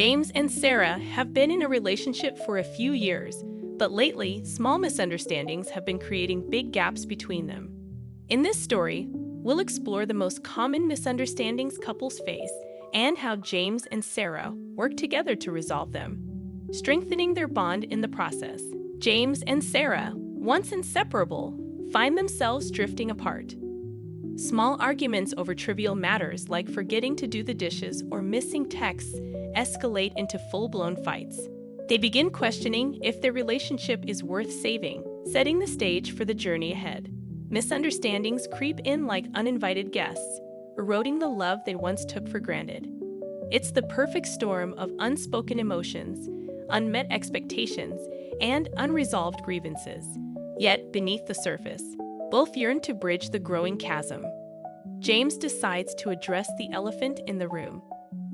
James and Sarah have been in a relationship for a few years, but lately, small misunderstandings have been creating big gaps between them. In this story, we'll explore the most common misunderstandings couples face and how James and Sarah work together to resolve them, strengthening their bond in the process. James and Sarah, once inseparable, find themselves drifting apart. Small arguments over trivial matters like forgetting to do the dishes or missing texts escalate into full-blown fights. They begin questioning if their relationship is worth saving, setting the stage for the journey ahead. Misunderstandings creep in like uninvited guests, eroding the love they once took for granted. It's the perfect storm of unspoken emotions, unmet expectations, and unresolved grievances. Yet, beneath the surface, both yearn to bridge the growing chasm. James decides to address the elephant in the room.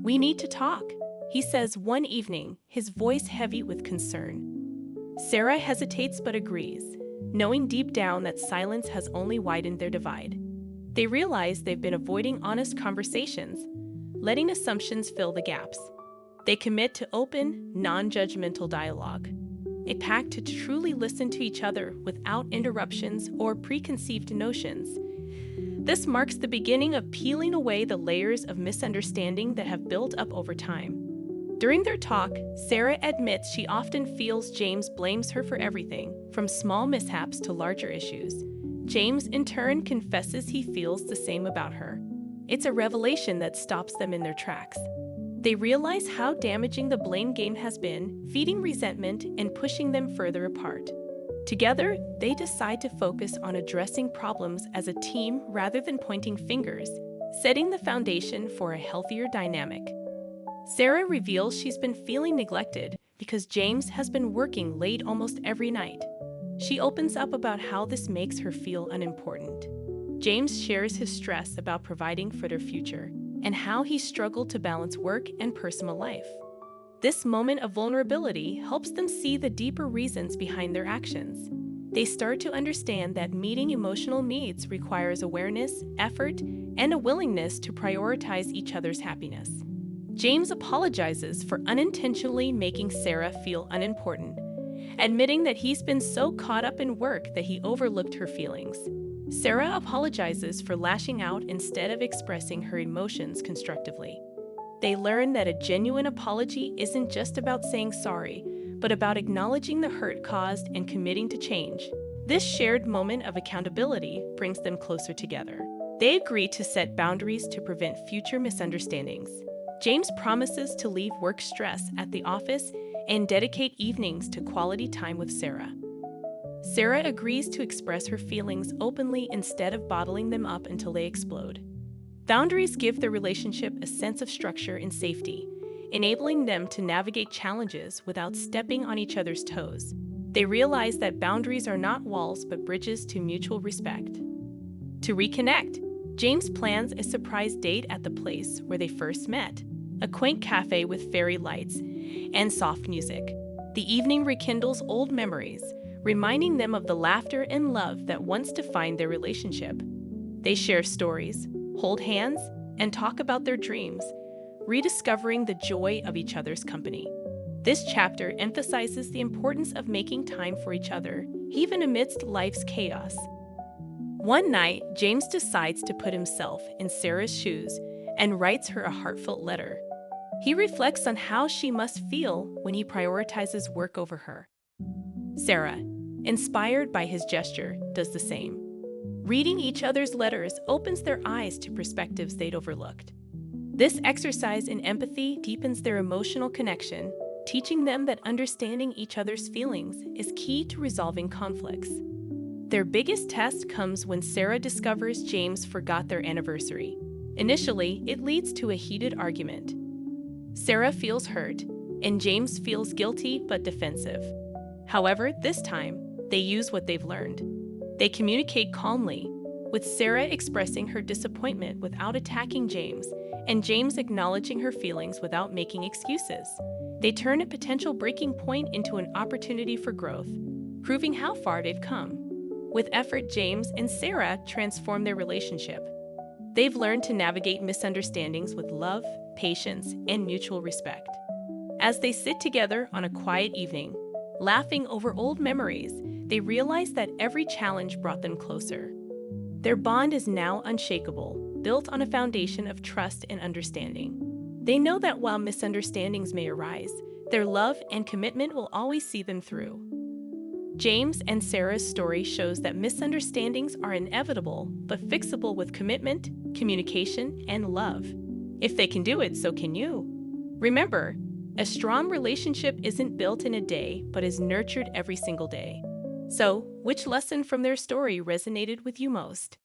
"We need to talk," he says one evening, his voice heavy with concern. Sarah hesitates but agrees, knowing deep down that silence has only widened their divide. They realize they've been avoiding honest conversations, letting assumptions fill the gaps. They commit to open, non-judgmental dialogue, a pact to truly listen to each other without interruptions or preconceived notions. This marks the beginning of peeling away the layers of misunderstanding that have built up over time. During their talk, Sarah admits she often feels James blames her for everything, from small mishaps to larger issues. James, in turn, confesses he feels the same about her. It's a revelation that stops them in their tracks. They realize how damaging the blame game has been, feeding resentment and pushing them further apart. Together, they decide to focus on addressing problems as a team rather than pointing fingers, setting the foundation for a healthier dynamic. Sarah reveals she's been feeling neglected because James has been working late almost every night. She opens up about how this makes her feel unimportant. James shares his stress about providing for their future and how he struggled to balance work and personal life. This moment of vulnerability helps them see the deeper reasons behind their actions. They start to understand that meeting emotional needs requires awareness, effort, and a willingness to prioritize each other's happiness. James apologizes for unintentionally making Sarah feel unimportant, admitting that he's been so caught up in work that he overlooked her feelings. Sarah apologizes for lashing out instead of expressing her emotions constructively. They learn that a genuine apology isn't just about saying sorry, but about acknowledging the hurt caused and committing to change. This shared moment of accountability brings them closer together. They agree to set boundaries to prevent future misunderstandings. James promises to leave work stress at the office and dedicate evenings to quality time with Sarah. Sarah agrees to express her feelings openly instead of bottling them up until they explode. Boundaries give the relationship a sense of structure and safety, enabling them to navigate challenges without stepping on each other's toes. They realize that boundaries are not walls but bridges to mutual respect. To reconnect, James plans a surprise date at the place where they first met, a quaint cafe with fairy lights and soft music. The evening rekindles old memories, reminding them of the laughter and love that once defined their relationship. They share stories, hold hands, and talk about their dreams, rediscovering the joy of each other's company. This chapter emphasizes the importance of making time for each other, even amidst life's chaos. One night, James decides to put himself in Sarah's shoes and writes her a heartfelt letter. He reflects on how she must feel when he prioritizes work over her. Sarah, inspired by his gesture, does the same. Reading each other's letters opens their eyes to perspectives they'd overlooked. This exercise in empathy deepens their emotional connection, teaching them that understanding each other's feelings is key to resolving conflicts. Their biggest test comes when Sarah discovers James forgot their anniversary. Initially, it leads to a heated argument. Sarah feels hurt, and James feels guilty but defensive. However, this time, they use what they've learned. They communicate calmly, with Sarah expressing her disappointment without attacking James, and James acknowledging her feelings without making excuses. They turn a potential breaking point into an opportunity for growth, proving how far they've come. With effort, James and Sarah transform their relationship. They've learned to navigate misunderstandings with love, patience, and mutual respect. As they sit together on a quiet evening, laughing over old memories, they realize that every challenge brought them closer. Their bond is now unshakable, built on a foundation of trust and understanding. They know that while misunderstandings may arise, their love and commitment will always see them through. James and Sarah's story shows that misunderstandings are inevitable but fixable with commitment, communication, and love. If they can do it, so can you. Remember, a strong relationship isn't built in a day but is nurtured every single day. So, which lesson from their story resonated with you most?